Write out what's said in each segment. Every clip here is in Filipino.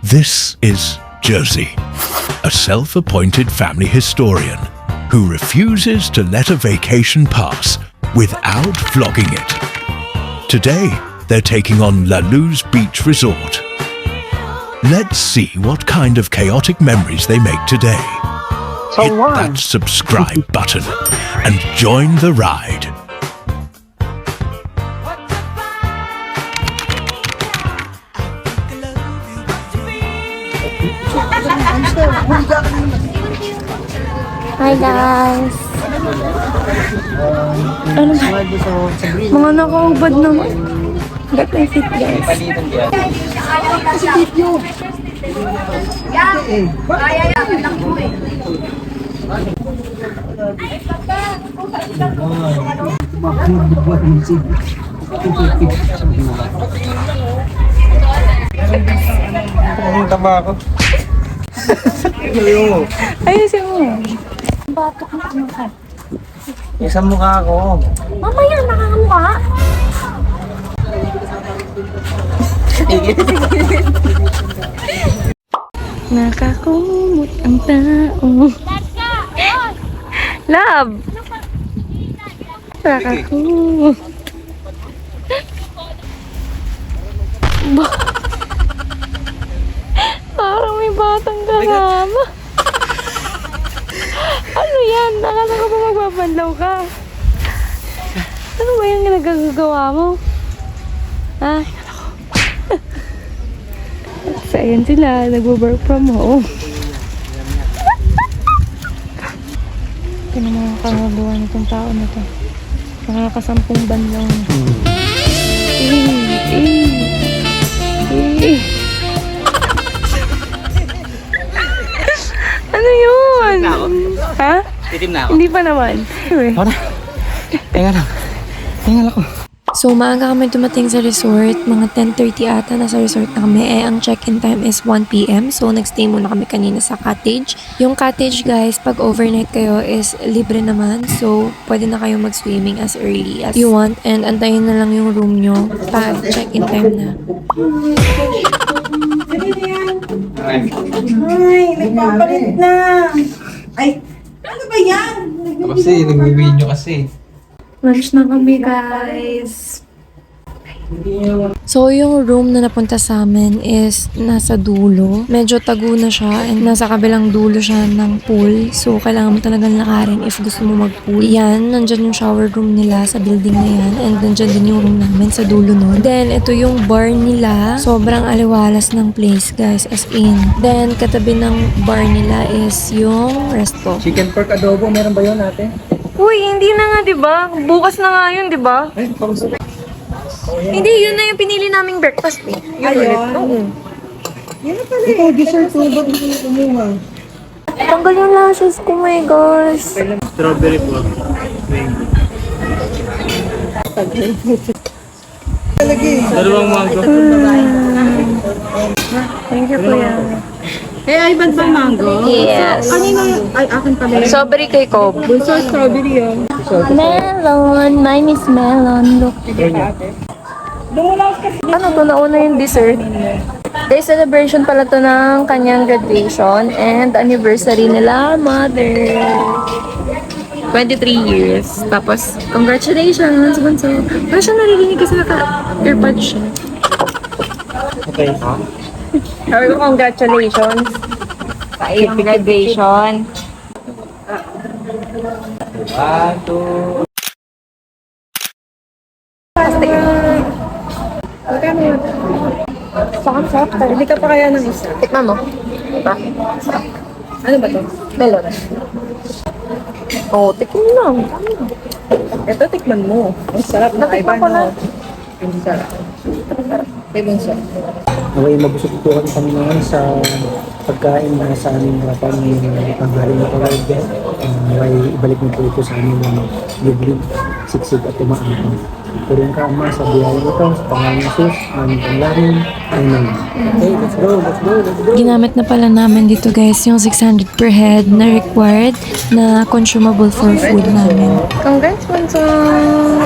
This is Jersey, a self-appointed family historian who refuses to let a vacation pass without vlogging it. Today, they're taking on La Luz Beach Resort. Let's see what kind of chaotic memories they make today. Hit that subscribe button and join the ride. Hi guys! Ano ba? Mga nakaubad naman. Ba't may fit guys? Ang taba ako. Ayusin mo. Batok na mukha. Isang mukha ako. Mamaya, nakakamukha. Nakakumot ang tao. Love! Nakakumot. Parang may batang kasama. Ano yan? Nakala ko ba magbabanlaw ka? Ano ba yung nagagawa mo? Ha? So, ayan sila. Nag-work from home. Kaya mga kangagawa nitong tao na to. Nakakasampung banlaw na. Ano yun? Ha? Titim na ako. Hindi pa naman. Tara. Teka lang. Tingnan ako. So, maaga kami dumating sa resort. Mga 10:30 ata nasa resort na kami. Ang check-in time is 1 p.m. So, nag-stay muna kami kanina sa cottage. Yung cottage, guys, pag overnight kayo is libre naman. So, pwede na kayo mag-swimming as early as you want. And antayin na lang yung room nyo pag check-in time na. Ay, nagpapalit na. Ay, ano ba yan? Kasi, nag-video kasi. Lunch na kami, guys. So, yung room na napunta sa amin is nasa dulo. Medyo tago na siya and nasa kabilang dulo siya ng pool. So, kailangan mo talagang lakarin if gusto mo mag-pool. Yan, nandyan yung shower room nila sa building na yan. And nandyan din yung room namin sa dulo nun. Then, ito yung bar nila. Sobrang aliwalas ng place, guys. As in. Then, katabi ng bar nila is yung resto. Chicken pork adobo, meron ba yun ate? Uy, hindi na nga, di ba? Bukas na nga yun, di ba? Ay, kamusta? Hindi, yun na yung pinili naming breakfast eh. Yun Ayun. ulit. Oo. Yan na pala. Ikaw, dessert mo. Ba't hindi mo kumuha? Tanggal yung lashes ko, my gosh. Strawberry pork. Talaga eh. Dalawang mango. Thank you, kuya. Ay, ba't ba mango? Yes. Kanina, ay, akin pala. Strawberry kay Cobb. Bunso, strawberry yun. Melon. Mine is melon. Look. Ano to? Nauna yung dessert. Day celebration pala to ng kanyang graduation and anniversary nila, mother. 23 years. Tapos, congratulations, bunso. Pero siya naririnig kasi naka-earpod siya. Okay. Sabi ko, congratulations sa iyong graduation. Sarap tayo. Hindi ka pa kaya ng isa. Tikman mo. Diba? Ano ba to? Melon. Oo, tikman mo lang. Ito, tikman mo. Ang sarap na Natikman ko na. Ang sarap. May bunso. Okay, mabusog po kami ngayon sa pagkain na sa aming harapan ng tanghali na kawag. May ibalik na po ito sa aming liblib, siksik at tumaang. Purong ka ama sa biyaya nito, sa pangalan ng Jesus, aming panglangin. Amen. Okay, let's go, let's go, let's go. Ginamit na pala namin dito guys yung 600 per head na required na consumable for food namin. Congrats, Manso!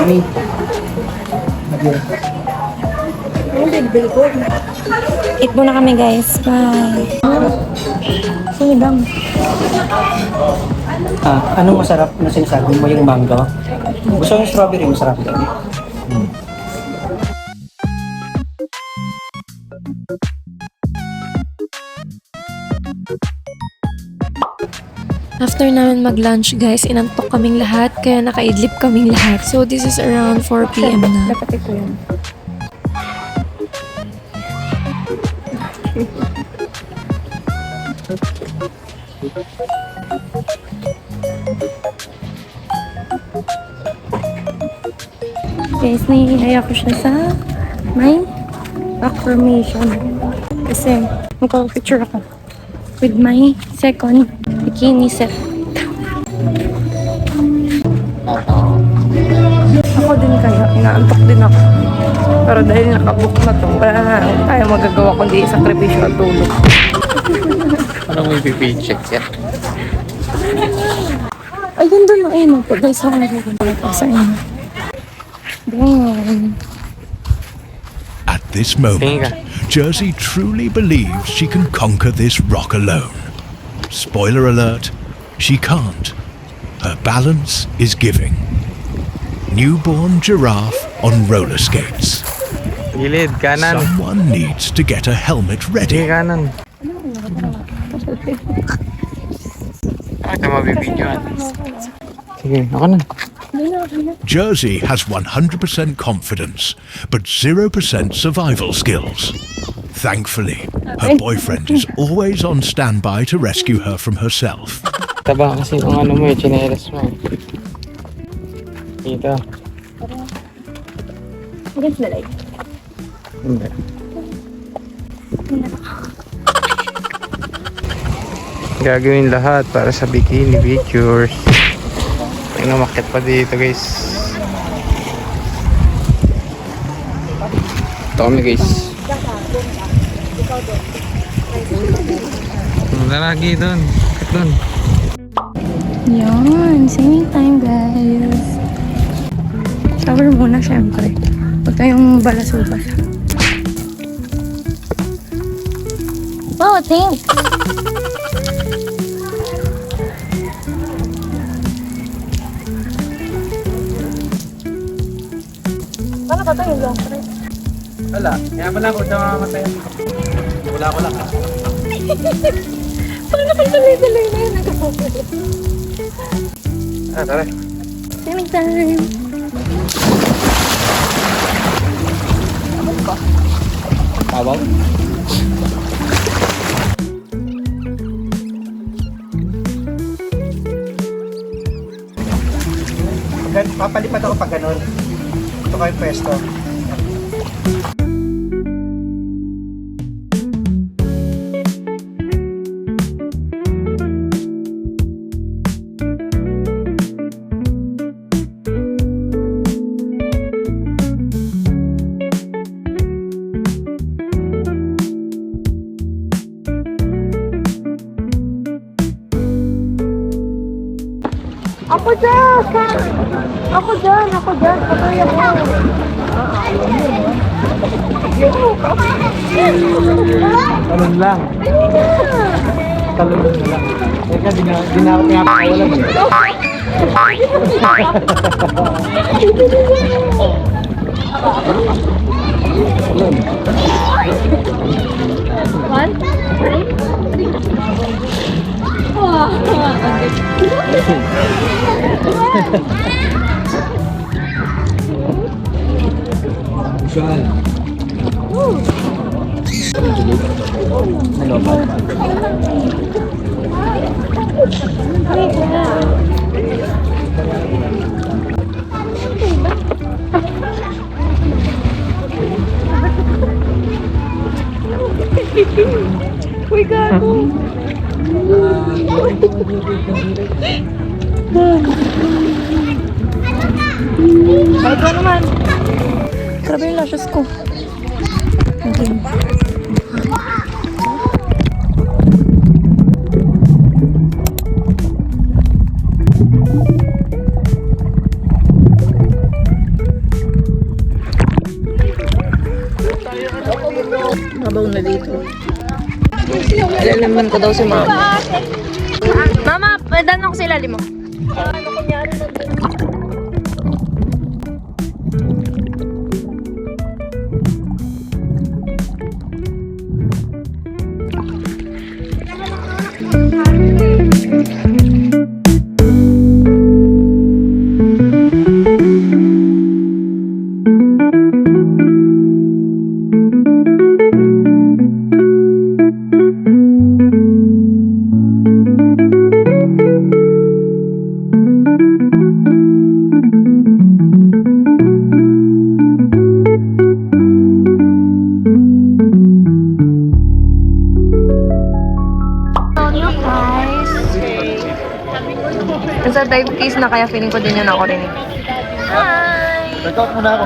Ami. Ang big bill ko. Eat muna kami guys. Bye. Sinigang. Anong masarap na sinasabi mo yung mango? Gusto yung strawberry, masarap din. After namin mag-lunch guys, inantok kaming lahat, kaya nakaidlip kaming lahat. So this is around 4 p.m. na. Guys, nahihihaya ko siya sa my affirmation. Kasi magpapicture ako with my second bikini set. Ako din kaya, inaantok din ako. Pero dahil nakabook na to, wala na tayo magagawa kundi isakripisyo at tulog. Anong may pipicture yan? Ayun doon na ayun. Guys, ako nagagawin sa inyo. Damn. At this moment, Jersey truly believes she can conquer this rock alone. Spoiler alert, she can't. Her balance is giving. Newborn giraffe on roller skates. Gilid, kanan. Someone needs to get a helmet Sige, ready. kanan. Ito mabibidyoan. Sige, ako na. Jersey has 100% confidence, but 0% survival skills. Thankfully, her boyfriend is always on standby to rescue her from herself. Taba kasi ng ano mo, chinelas mo. Dito. Against the light. Hindi. Gagawin lahat para sa bikini pictures. Ay, namakit pa dito guys. Ito kami guys. Lalagi doon. Bakit doon? Yan, swimming time guys. Shower muna syempre. Huwag tayong balasubas. Wow, thanks! Paano ba ito yung long trip? Wala, kaya mo lang kung sa mamatay. Wala ko lang. Paano kayo tuloy-tuloy na yun? Nagkapokulit. Tara. Swimming time! Tabaw? Papalipat ako pag ganun. Ito kayo pwesto. Ako dyan! Ako dyan! Ako dyan! Patuloy ako! Talon lang. Talon lang. Teka, di na ako pinapakawalan eh. One, three. Uy, gago. Ay, ito naman. Grabe yung lashes ko. Okay. Mabaw na dito. ko daw si mama. Mama, dan ako sa ilalim mo. Nasa dive case na kaya feeling ko din yun ako rin. Hi! Nag-out muna ako.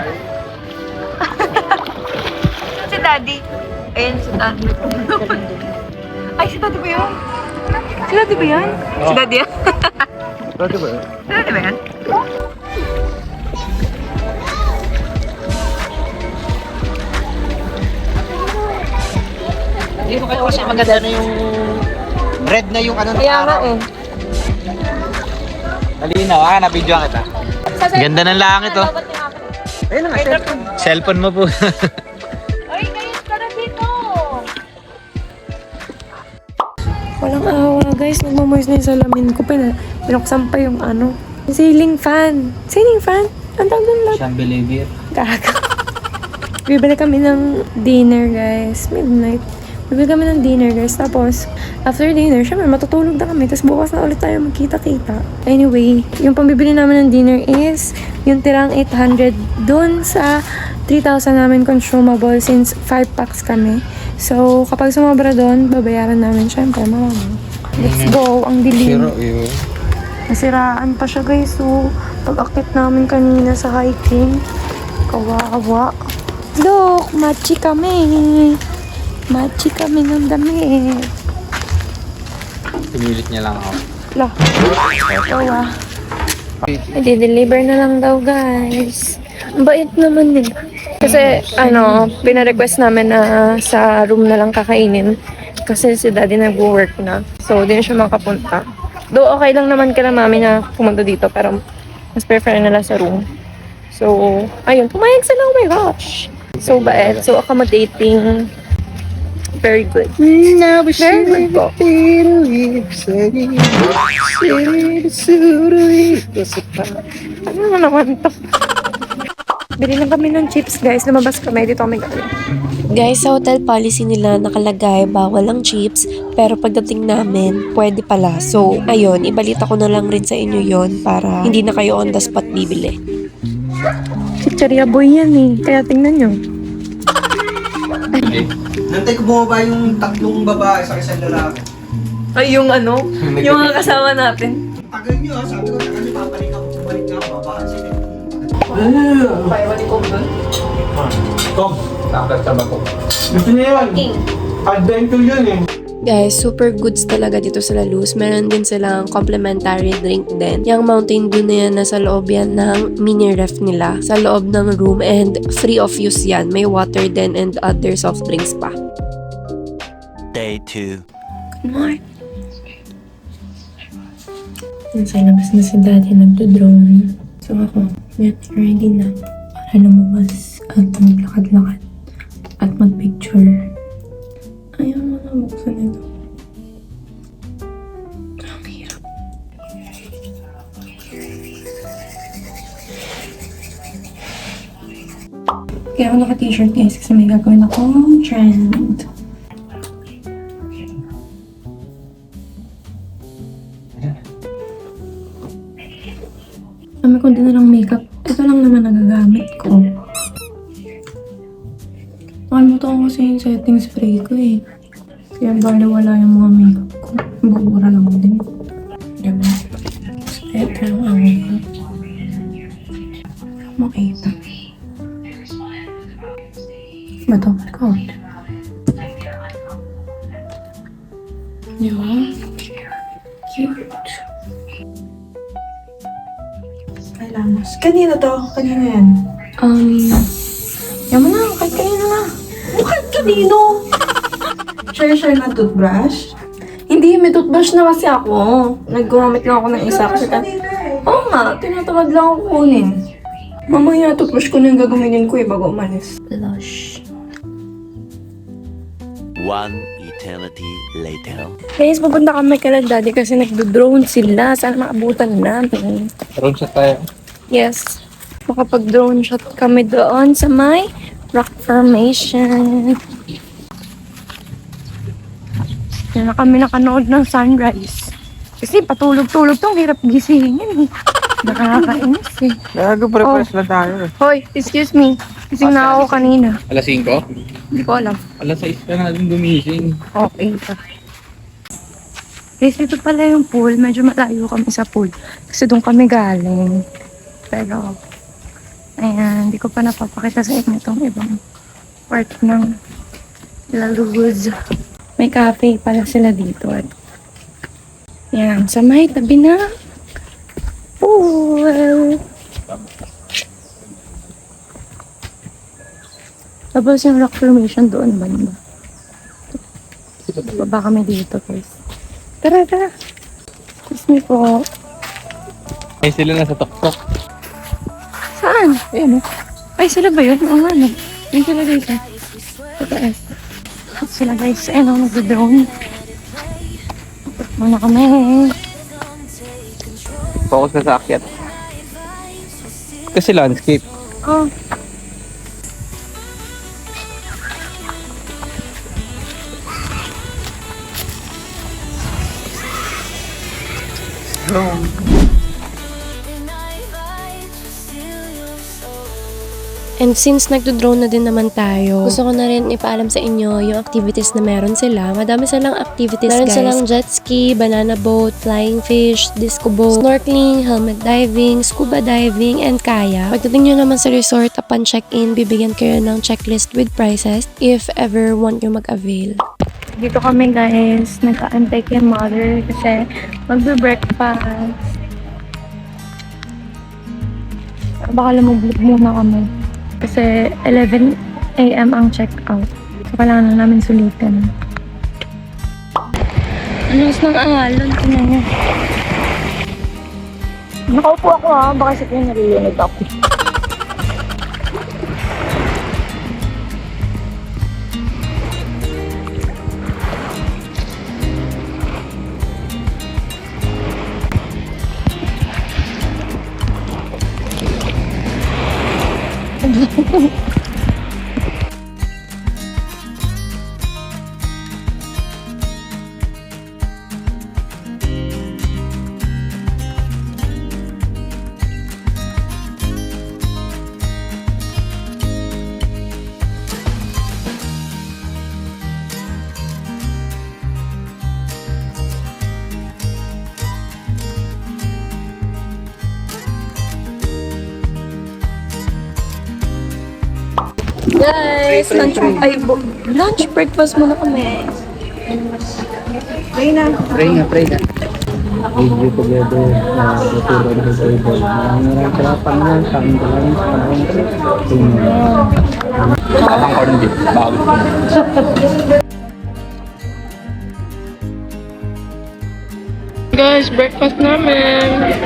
Si Daddy. Ayun, si Daddy. Ay, si Daddy ba yun? Si Daddy ba yan? Si Daddy yan? Pwede ba yun? Si Daddy ba yan? Hindi ko kayo kasi maganda na yung red na yung ano ng Kaya nga araw. eh. Nalinaw, na-video kita. Ganda ng langit, oh. Ayun na nga, Cellphone mo po. Ay, guys, tara dito! Walang awa, guys. Nagmamoist na yung salamin ko. Pinuksan pa yung ano. Ceiling fan. Ceiling fan? Ang tawag doon lang. Chandelier. Gaga. Bibili kami ng dinner, guys. Midnight. Bibili kami ng dinner, guys. Tapos, after dinner, syempre, matutulog na kami. Tapos, bukas na ulit tayo magkita-kita. Anyway, yung pambibili namin ng dinner is yung tirang 800 dun sa 3,000 namin consumable since 5 packs kami. So, kapag sumobra dun, babayaran namin. Syempre, marami. Let's go. Ang dilim. yun. Nasiraan pa siya, guys. So, pag-akit namin kanina sa hiking, kawawa. Look, machi kami. Machi kami ng damit. Pinilit niya lang ako. Lah, kawa. I-deliver na lang daw, guys. Ang bait naman nila. Kasi, pina-request namin na sa room na lang kakainin. Kasi si daddy nag-work na. So, di na siya makapunta. Though, okay lang naman kila mami na pumunta dito. Pero, mas prefer nila sa room. So, ayun. Pumayag sila. Oh my gosh. So, bait. So, accommodating. Very good. Very good po. Ano na naman to? Bili lang kami ng chips, guys. Lumabas kami. Dito kami galing. Guys, sa hotel policy nila nakalagay bawal ang chips, pero pagdating namin, pwede pala. So, ayun, ibalita ko na lang rin sa inyo yon para hindi na kayo on the spot bibili. Chicharia boy yan eh. Kaya tingnan nyo. Nantay ko bumaba yung tatlong babae sa isang lalaki. Ay, yung ano? Yung mga kasama natin. Tagal nyo ha, sabi ko, tagal nyo, papalik ako, bumalik nga ako, babaan sila. Paiwan ni Kong doon? Tom, takot sa bato. Gusto niya yun. Adventure yun eh. Guys, super goods talaga dito sa La Luz. Meron din silang complimentary drink din. Yung Mountain Dew na yan, nasa loob yan ng mini ref nila. Sa loob ng room and free of use yan. May water din and other soft drinks pa. Day 2. Good morning. Nasa labas na si daddy nagdo-drone. So ako, get ready na para lumabas at maglakad-lakad at magpicture. Ayaw mo na buksan ito. Ang hirap. Kaya ako naka-t-shirt, guys, kasi may gagawin akong trend. Kami kundi na lang makeup. Ito lang naman nagagamit ko. Nakalimutan ko kasi yung setting spray ko eh. Kaya bala wala yung mga makeup ko. Bubura lang din. Diba? So, ito lang ang makeup. Makita. Ba ito? Ikaw. Diba? Cute. Lamos. Kanina to? Kanina yan? Yaman na. Kahit kanina na. Bakit kanino? Share na toothbrush? Hindi, may toothbrush na kasi ako. Naggumamit lang ako ng isa kasi oo nga, tinatamad lang ako kunin. Mamaya toothbrush ko na yung gagamitin ko bago umalis. Blush. One eternity later. Guys, pupunta kami kay Daddy kasi nagdo-drone sila. Sana maabutan namin. Drone shot tayo. Yes. Makapag-drone shot kami doon sa may rock formation. Diyan na kami nakanood ng sunrise. Kasi patulog-tulog tong hirap gisingin eh. Nakakainis eh. Gago, pre-press lang tayo. Hoy, excuse me. Gising na ako kanina. Alas 5? Hindi ko alam. Alas 6 ka na din gumising. Okay pa. Guys, ito pala yung pool. Medyo malayo kami sa pool. Kasi doon kami galing. Pero, ayan, hindi ko pa napapakita sa inyo itong ibang part ng La Luz. May cafe pala sila dito. At, ayan, sa may tabi na pool. Tapos yung rock formation doon banda. Baba kami dito, guys. Tara, tara. Excuse me po. Ay, sila nasa tuktok. Saan? Ayan, ay, sila ba yun? Oo nga, no. Yun sila dito. Tataas. Sila, guys. Ayan, nag-drone. Muna kami. Focus ka sa akyat. Kasi landscape. Oh. And since nagdo-drone na din naman tayo, gusto ko na rin ipaalam sa inyo yung activities na meron sila. Madami silang activities, guys. Meron silang jet ski, banana boat, flying fish, disco boat, snorkeling, helmet diving, scuba diving, and kayak. Pagdating nyo naman sa resort, upon check-in, bibigyan kayo ng checklist with prices if ever want nyo mag-avail. Dito kami, guys. Nagka-antay kay mother kasi magbe-breakfast. Baka lumubog muna kami. Kasi 11 a.m. ang check-out. So, kailangan na namin sulitin. Alas ng alon, tingnan niyo. Nakaupo ako baka sa kanya narinig ako. Guys, lunch breakfast muna kami. Pray na. Video together, naturo na sa table. Maraming salamat, Panginoon, sa Panginoon. Parang corn beef. Bago. Guys, breakfast namin.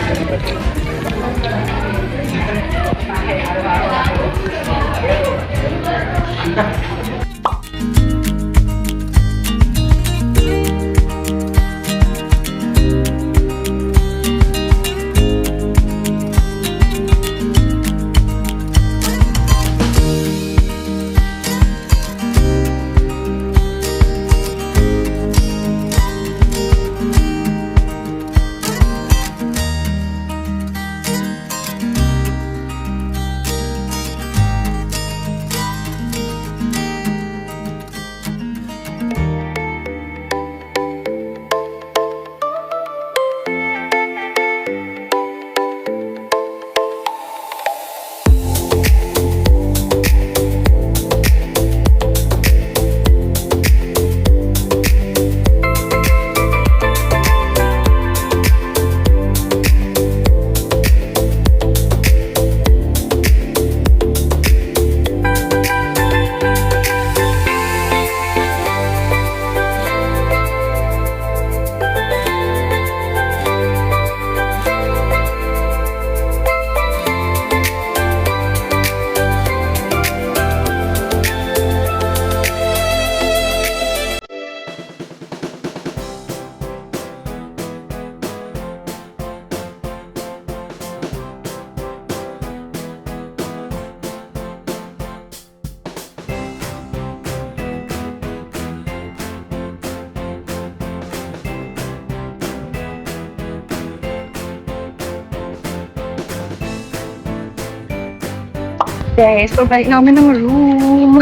Guys, pabalik namin ng room.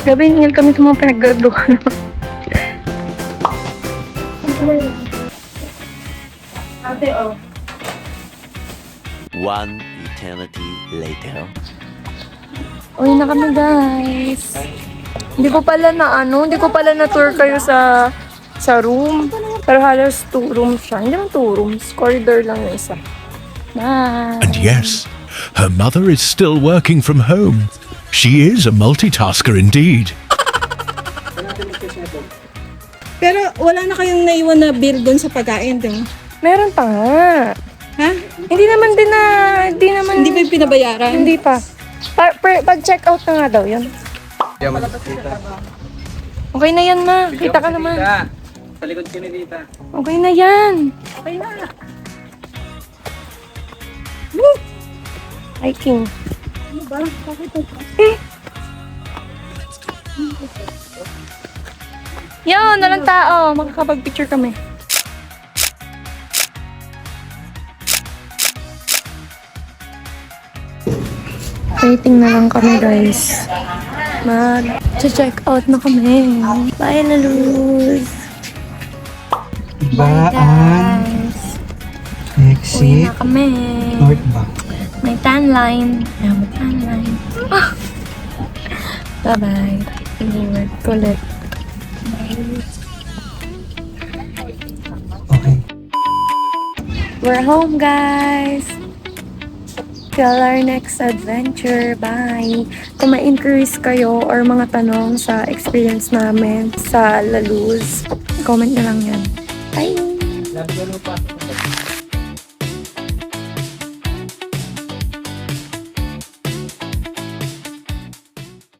Gabi, hingal kami sa mga pinagagawa. Ate, oh. One eternity later. Uwi na kami, guys. Hindi ko pala na tour kayo sa room. Pero halos 2 rooms siya. Hindi naman 2 rooms. Corridor lang yung isa. Bye! And yes, her mother is still working from home. She is a multitasker indeed. Pero wala na kayong naiwan na bill doon sa pagkain, di ba? Meron pa nga. Ha? Hindi naman. Hindi ba yung pinabayaran? Hindi pa. Pag-check out na nga daw yun. Okay na yan, ma. Kita ka naman. Sa likod ko ni Tita. Okay na yan. Okay na. Hiking. Ano ba? Bakit ito? Yun, walang tao. Makakapag-picture kami. Waiting na lang kami, guys. Mag-check out na kami. Bye, Laluz. Guys. Uwi Exit. na kami. Northbound. May tan line. May tan line. Ah! Bye-bye. Inward ulit. Okay. We're home, guys. Till our next adventure. Bye. Kung may inquiries kayo or mga tanong sa experience namin sa Laluz, comment na lang yan. Bye! Lalo pa.